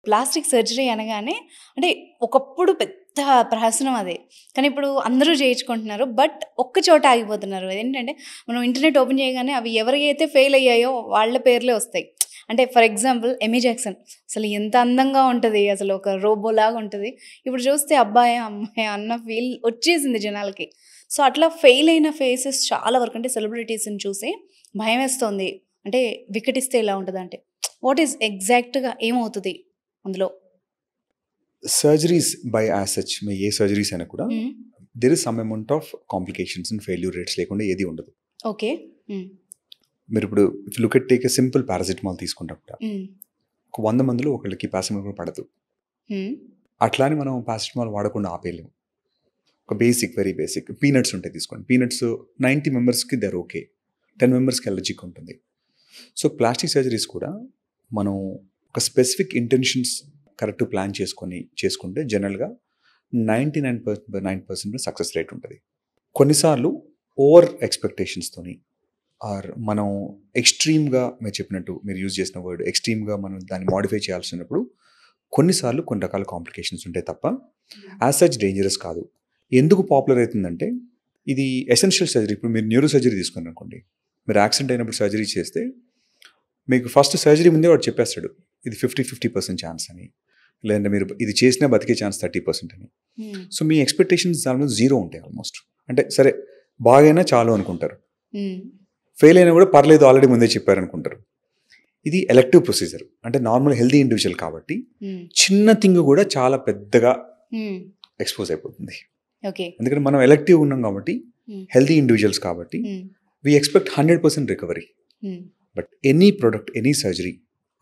Plastic surgery అనగానే అంటే ఒకప్పుడు పెద్ద ప్రహసనం అది. కానీ ఇప్పుడు అందరూ చేయించుకుంటున్నారు. బట్ ఒక్క చోట ఆగిపోతున్నారు. ఏంటంటే మనం ఇంటర్నెట్ ఓపెన్ చేయగానే అవి ఎవరైతే ఫెయిల్ అయ్యాయో వాళ్ళ పేర్లే వస్తాయి. అంటే ఫర్ ఎగ్జాంపుల్ ఎమీ జాక్సన్ అసలు ఎంత అందంగా ఉంటది. అసలు ఒక రోబోలాగా ఉంటది. ఇప్పుడు చూస్తే అబ్బాయా, అమ్మాయా అన్న ఫీల్ వచ్చేసింది జనాలకి. సో, అట్లా ఫెయిల్ అయిన ఫేసెస్ చాలా వరకు అంటే సెలబ్రిటీస్‌ని చూసి భయమేస్తోంది. అంటే వికటిస్తే ఎలా ఉంటదంటే వాట్ ఈస్ ఎగ్జాక్ట్‌గా ఏమవుతది అందులో? సర్జరీస్ బై యాజ్ సచ్ మీరు ఏ సర్జరీస్ అయినా కూడా హ్మ్. There is some amount of complications and failure rates లేకుండా ఏది ఉండదు. ఓకే. హ్మ్. మీరు ఇప్పుడు if look at take a simple paracetamol తీసుకుంటాం కూడా హ్మ్. ఒక 100 మందిలో ఒకళ్ళకి పారాసిటమాల్ కూడా పడదు. హ్మ్. అట్లా అని మనం పారాసిటమాల్ వాడకుండా ఆపేయలేము. ఒక బేసిక్ వెరీ బేసిక్ పీనట్స్ ఉంటాయి తీసుకోండి. పీనట్స్ 90 మెంబర్స్కి దర్ ఓకే, 10 మెంబర్స్కి ఎలర్జిక్ ఉంటుంది. సో ప్లాస్టిక్ సర్జరీస్ కూడా మనం ఒక స్పెసిఫిక్ ఇంటెన్షన్స్ కరెక్ట్ ప్లాన్ చేసుకుంటే జనరల్గా 99% సక్సెస్ రేట్ ఉంటుంది. కొన్నిసార్లు ఓవర్ ఎక్స్పెక్టేషన్స్తోని ఆర్ మనం ఎక్స్ట్రీమ్గా మీరు చెప్పినట్టు మీరు యూజ్ చేసిన వర్డ్ ఎక్స్ట్రీమ్గా మనం దాన్ని మాడిఫై చేయాల్సినప్పుడు కొన్నిసార్లు కొన్ని రకాల కాంప్లికేషన్స్ ఉంటాయి తప్ప యాజ్ సచ్ డేంజరస్ కాదు. ఎందుకు పాపులర్ అవుతుందంటే ఇది ఎసెన్షియల్ సర్జరీ. ఇప్పుడు మీరు న్యూరో సర్జరీ తీసుకుని అనుకోండి, మీరు యాక్సిడెంట్ అయినప్పుడు సర్జరీ చేస్తే మీకు ఫస్ట్ సర్జరీ ముందే వాడు చెప్పేస్తాడు ఇది 50% ఛాన్స్ అని, లేదంటే మీరు ఇది చేసినా బతికే ఛాన్స్ 30% అని. సో మీ ఎక్స్పెక్టేషన్స్ దానిలో జీరో ఉంటాయి ఆల్మోస్ట్. అంటే సరే బాగైనా చాలు అనుకుంటారు, ఫెయిల్ అయినా కూడా పర్లేదు ఆల్రెడీ ముందే చెప్పారు అనుకుంటారు. ఇది ఎలెక్టివ్ ప్రొసీజర్ అంటే నార్మల్ హెల్దీ ఇండివిజువల్ కాబట్టి చిన్న థింగ్ కూడా చాలా పెద్దగా ఎక్స్పోజ్ అయిపోతుంది. ఎందుకంటే మనం ఎలెక్టివ్ ఉన్నాం కాబట్టి హెల్దీ ఇండివిజువల్స్ కాబట్టి we expect 100% recovery. But any product any surgery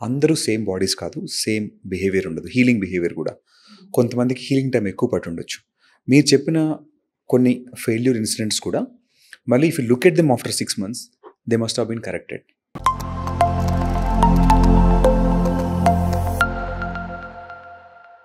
అందరూ సేమ్ బాడీస్ కాదు, సేమ్ బిహేవియర్ ఉండదు. హీలింగ్ బిహేవియర్ కూడా కొంతమందికి హీలింగ్ టైం ఎక్కువ పట్టి ఉండొచ్చు. మీరు చెప్పిన కొన్ని ఫెయిల్యూర్ ఇన్సిడెంట్స్ కూడా మళ్ళీ if you look at them after 6 months they must have been corrected.